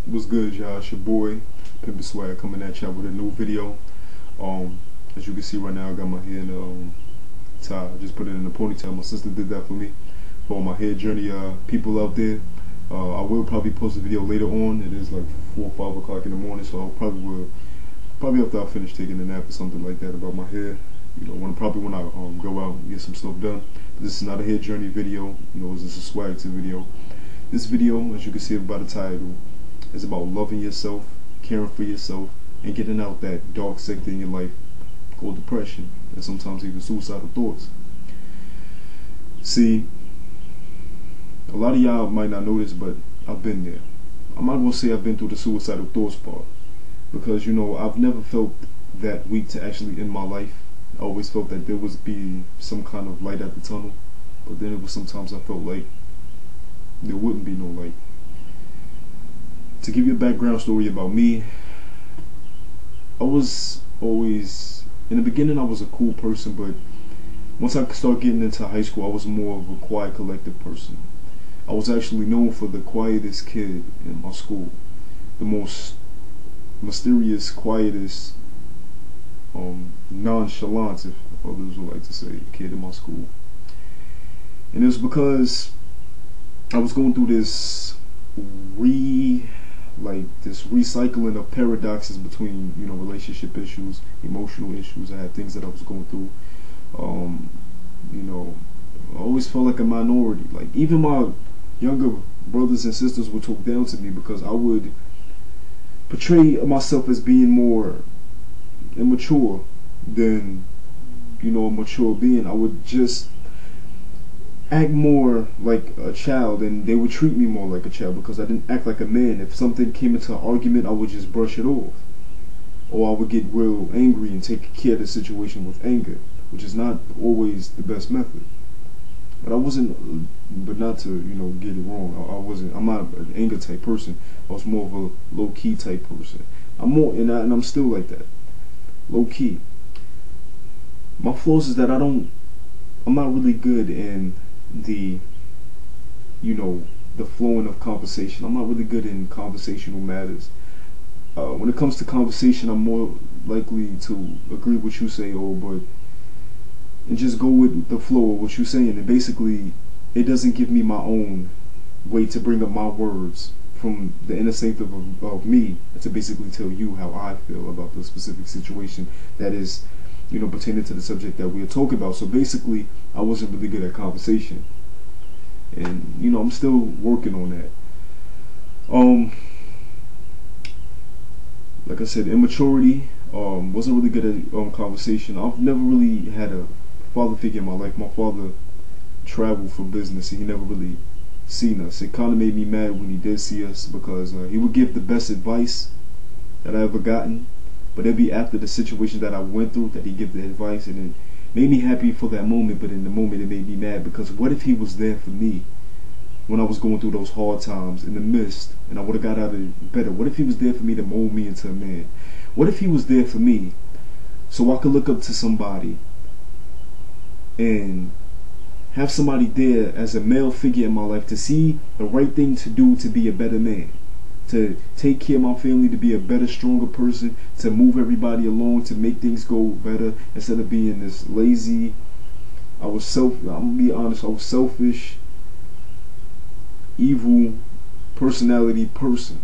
What's good, y'all? It's your boy Pimp Swag coming at y'all with a new video. As you can see right now, I got my hair in a tie. I just put it in a ponytail. My sister did that for me. For all my hair journey people out there, I will probably post a video later on. It is like 4 or 5 o'clock in the morning, so I probably after I finish taking a nap or something like that about my hair. You know, when I go out and get some stuff done. But this is not a hair journey video. You know, this is a swag to video. This video, as you can see by the title, is about loving yourself, caring for yourself, and getting out that dark sector in your life called depression, and sometimes even suicidal thoughts. See, a lot of y'all might not know this, but I've been there. I'm not gonna say I've been through the suicidal thoughts part, because you know I've never felt that weak to actually end my life. I always felt that there would be some kind of light at the tunnel, but then it was sometimes I felt like there wouldn't be no light. To give you a background story about me, I was always, in the beginning I was a cool person, but once I started getting into high school, I was more of a quiet, collective person. I was actually known for the quietest kid in my school, the most mysterious, quietest, nonchalant, if others would like to say, kid in my school. And it was because I was going through this recycling of paradoxes between, you know, relationship issues, emotional issues. I had things that I was going through. You know, I always felt like a minority. Like even my younger brothers and sisters would talk down to me because I would portray myself as being more immature than, you know, a mature being. I would just act more like a child, and they would treat me more like a child because I didn't act like a man. If something came into an argument, I would just brush it off, or I would get real angry and take care of the situation with anger, which is not always the best method. But I wasn't, but not to, you know, get it wrong, I'm not an anger type person. I was more of a low-key type person. And I'm still like that, low-key. My flaws is that I'm not really good in the, you know, the flowing of conversation. I'm not really good in conversational matters. When it comes to conversation, I'm more likely to agree with what you say, and just go with the flow of what you're saying. And basically, it doesn't give me my own way to bring up my words from the instinct of me to basically tell you how I feel about the specific situation that is, you know, pertaining to the subject that we are talking about. So basically, I wasn't really good at conversation, and you know, I'm still working on that. Like I said, immaturity. Wasn't really good at conversation. I've never really had a father figure in my life. My father traveled for business, and he never really seen us. It kind of made me mad when he did see us, because he would give the best advice that I ever gotten. But it'd be after the situation that I went through that he give the advice, and it made me happy for that moment, but in the moment it made me mad, because what if he was there for me when I was going through those hard times in the midst, and I would have got out of it better? What if he was there for me to mold me into a man? What if he was there for me so I could look up to somebody and have somebody there as a male figure in my life to see the right thing to do to be a better man, to take care of my family, to be a better, stronger person, to move everybody along, to make things go better, instead of being this lazy. I'm gonna be honest, I was selfish, evil personality person.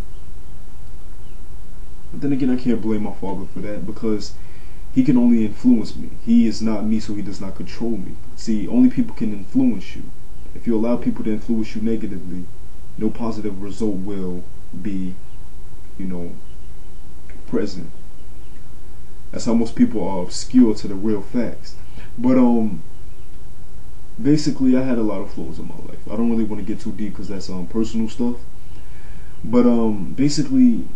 But then again, I can't blame my father for that, because he can only influence me. He is not me, so he does not control me. See, only people can influence you. If you allow people to influence you negatively, no positive result will be, you know, present. That's how most people are obscure to the real facts. But basically, I had a lot of flaws in my life. I don't really want to get too deep because that's personal stuff. But basically,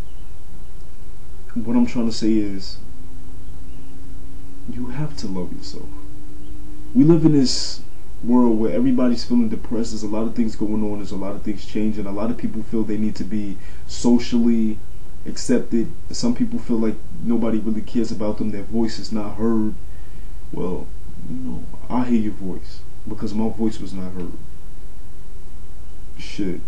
what I'm trying to say is, you have to love yourself. We live in this world where everybody's feeling depressed. There's a lot of things going on. There's a lot of things changing. A lot of people feel they need to be socially accepted. Some people feel like nobody really cares about them. Their voice is not heard. Well, you know, I hear your voice because my voice was not heard. Shit,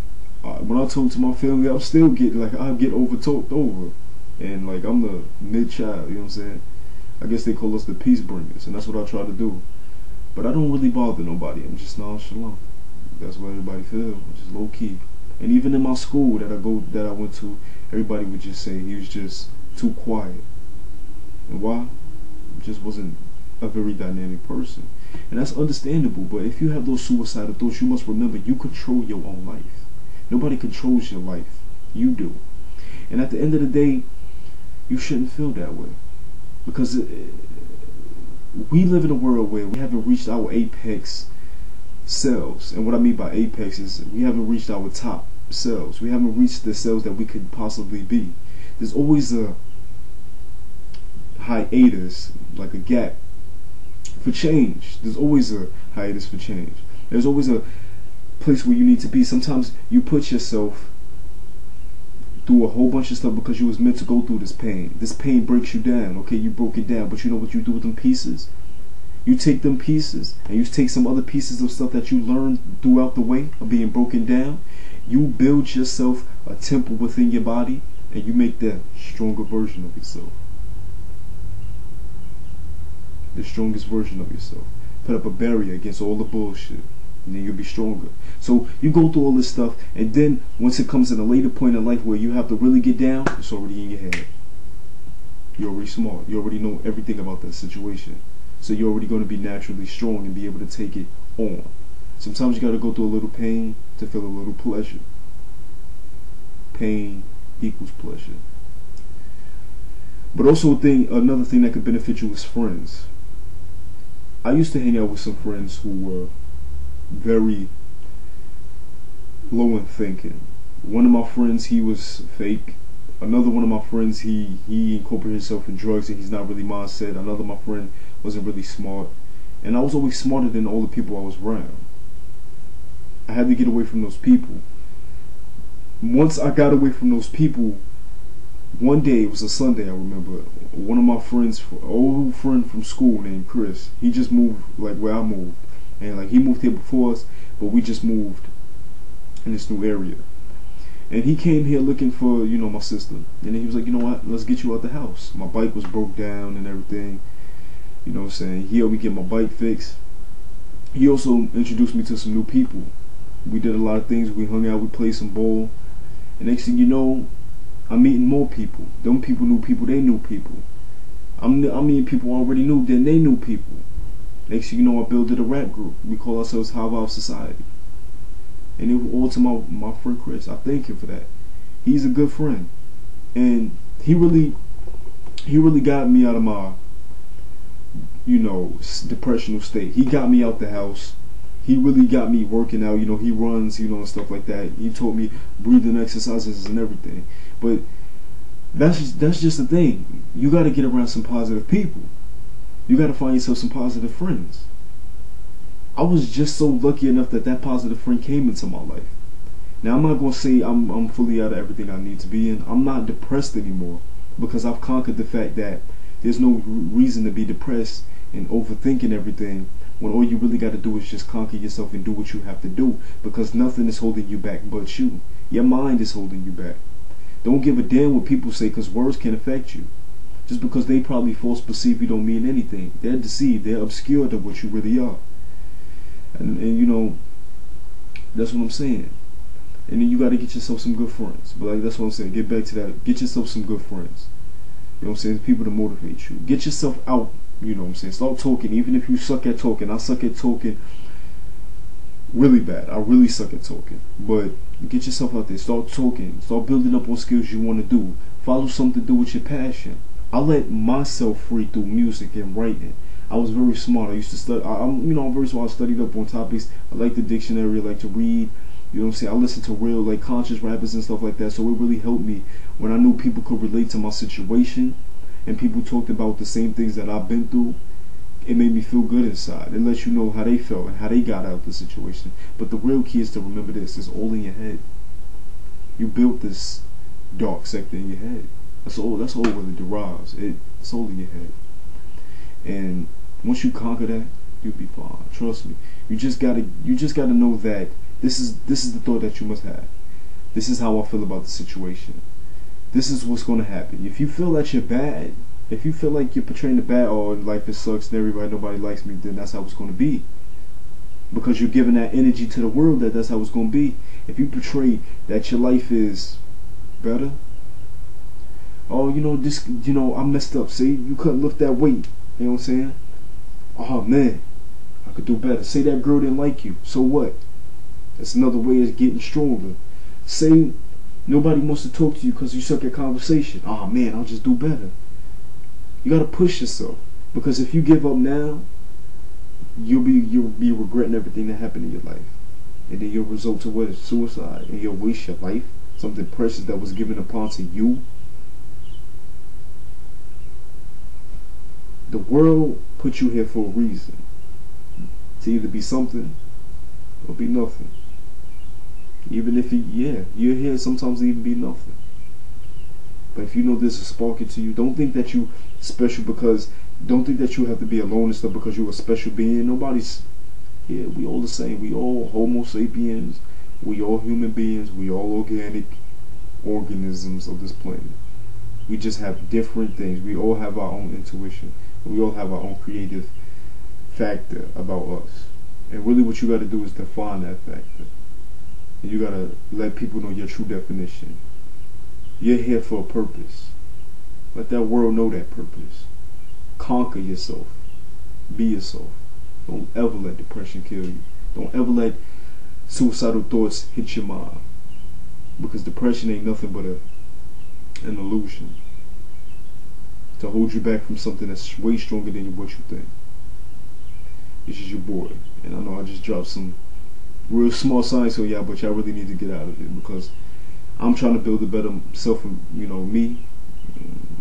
when I talk to my family, I'm still getting like I get over talked over, and like I'm the mid child. You know what I'm saying? I guess they call us the peace bringers, and that's what I try to do. But I don't really bother nobody. I'm just nonchalant. That's what everybody feels, just low key. And even in my school that I went to, everybody would just say he was just too quiet. And why? Just wasn't a very dynamic person. And that's understandable, but if you have those suicidal thoughts, you must remember you control your own life. Nobody controls your life. You do. And at the end of the day, you shouldn't feel that way. Because we live in a world where we haven't reached our apex selves. And what I mean by apex is we haven't reached our top selves. We haven't reached the selves that we could possibly be. There's always a hiatus, like a gap for change. There's always a hiatus for change. There's always a place where you need to be. Sometimes you put yourself through a whole bunch of stuff because you was meant to go through this pain. This pain breaks you down. Okay, you broke it down, but you know what you do with them pieces? You take them pieces and you take some other pieces of stuff that you learned throughout the way of being broken down. You build yourself a temple within your body and you make that stronger version of yourself. The strongest version of yourself. Put up a barrier against all the bullshit, and then you'll be stronger. So you go through all this stuff, and then once it comes in a later point in life where you have to really get down, it's already in your head. You're already smart. You already know everything about that situation. So you're already going to be naturally strong and be able to take it on. Sometimes you got to go through a little pain to feel a little pleasure. Pain equals pleasure. But also another thing that could benefit you is friends. I used to hang out with some friends who were very low in thinking. One of my friends, he was fake. Another one of my friends, he incorporated himself in drugs and he's not really mindset. Another my friend wasn't really smart. And I was always smarter than all the people I was around. I had to get away from those people. Once I got away from those people, one day, it was a Sunday, I remember, one of my friends, old friend from school named Chris, he just moved like where I moved. And like he moved here before us, but we just moved in this new area. And he came here looking for, my sister. And then he was like, you know what, let's get you out the house. My bike was broke down and everything. You know what I'm saying? He helped me get my bike fixed. He also introduced me to some new people. We did a lot of things. We hung out, we played some ball. And next thing you know, I'm meeting more people. Them people knew people, they knew people. I'm meeting people I already knew, then they knew people. Next thing you know, I built a rap group. We call ourselves High Vibe Society. And it was all to my friend Chris. I thank him for that. He's a good friend. And he really got me out of my, depressional state. He got me out the house. He really got me working out. He runs, and stuff like that. He taught me breathing exercises and everything. But that's just the thing. You got to get around some positive people. You got to find yourself some positive friends. I was just so lucky enough that positive friend came into my life. Now I'm not gonna say I'm fully out of everything I need to be in. I'm not depressed anymore because I've conquered the fact that there's no reason to be depressed and overthinking everything when all you really got to do is just conquer yourself and do what you have to do, because nothing is holding you back but you. Your mind is holding you back. Don't give a damn what people say, because words can affect you. Just because they probably false perceive you don't mean anything. They're deceived. They're obscured of what you really are. And that's what I'm saying. And then you got to get yourself some good friends. But like that's what I'm saying. Get back to that. Get yourself some good friends. You know what I'm saying? People to motivate you. Get yourself out. You know what I'm saying? Start talking. Even if you suck at talking. I suck at talking really bad. I really suck at talking. But get yourself out there. Start talking. Start building up what skills you want to do. Follow something to do with your passion. I let myself free through music and writing. I was very smart. I used to study. I'm very smart. I studied up on topics. I like the dictionary. I like to read. You know what I'm saying? I listen to real, conscious rappers and stuff like that. So it really helped me when I knew people could relate to my situation and people talked about the same things that I've been through. It made me feel good inside. It lets you know how they felt and how they got out of the situation. But the real key is to remember this. It's all in your head. You built this dark sector in your head. That's all where it derives. It's all in your head. And once you conquer that, you'll be fine. Trust me. You just gotta know that this is the thought that you must have. This is how I feel about the situation. This is what's going to happen. If you feel that you're bad, if you feel like you're portraying the bad, oh, life is sucks and everybody, nobody likes me, then that's how it's going to be. Because you're giving that energy to the world that that's how it's going to be. If you portray that your life is better, oh, this, I messed up. See, you couldn't lift that weight. You know what I'm saying? Oh man, I could do better. Say that girl didn't like you. So what? That's another way of getting stronger. Say nobody wants to talk to you because you suck at conversation. Oh man, I'll just do better. You gotta push yourself, because if you give up now, you'll be regretting everything that happened in your life, and then you'll result to what is suicide, and you'll waste your life, something precious that was given upon to you. The world put you here for a reason, to either be something or be nothing. Even if you're here sometimes to even be nothing. But if you know there's a spark into you, don't think that you special because, don't think that you have to be alone and stuff because you're a special being. Nobody's here. We all the same. We all Homo sapiens. We all human beings. We all organic organisms of this planet. We just have different things. We all have our own intuition. We all have our own creative factor about us. And really what you got to do is define that factor. And you got to let people know your true definition. You're here for a purpose. Let that world know that purpose. Conquer yourself. Be yourself. Don't ever let depression kill you. Don't ever let suicidal thoughts hit your mind. Because depression ain't nothing but an illusion to hold you back from something that's way stronger than what you think. This is your boy, and I know I just dropped some real small science on y'all, but y'all really need to get out of it, because I'm trying to build a better self of me,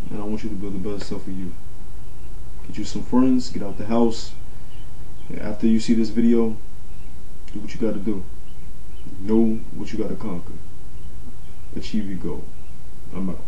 and I want you to build a better self of you. Get you some friends, get out the house, and after you see this video, do what you got to do. Know what you got to conquer. Achieve your goal. I'm out.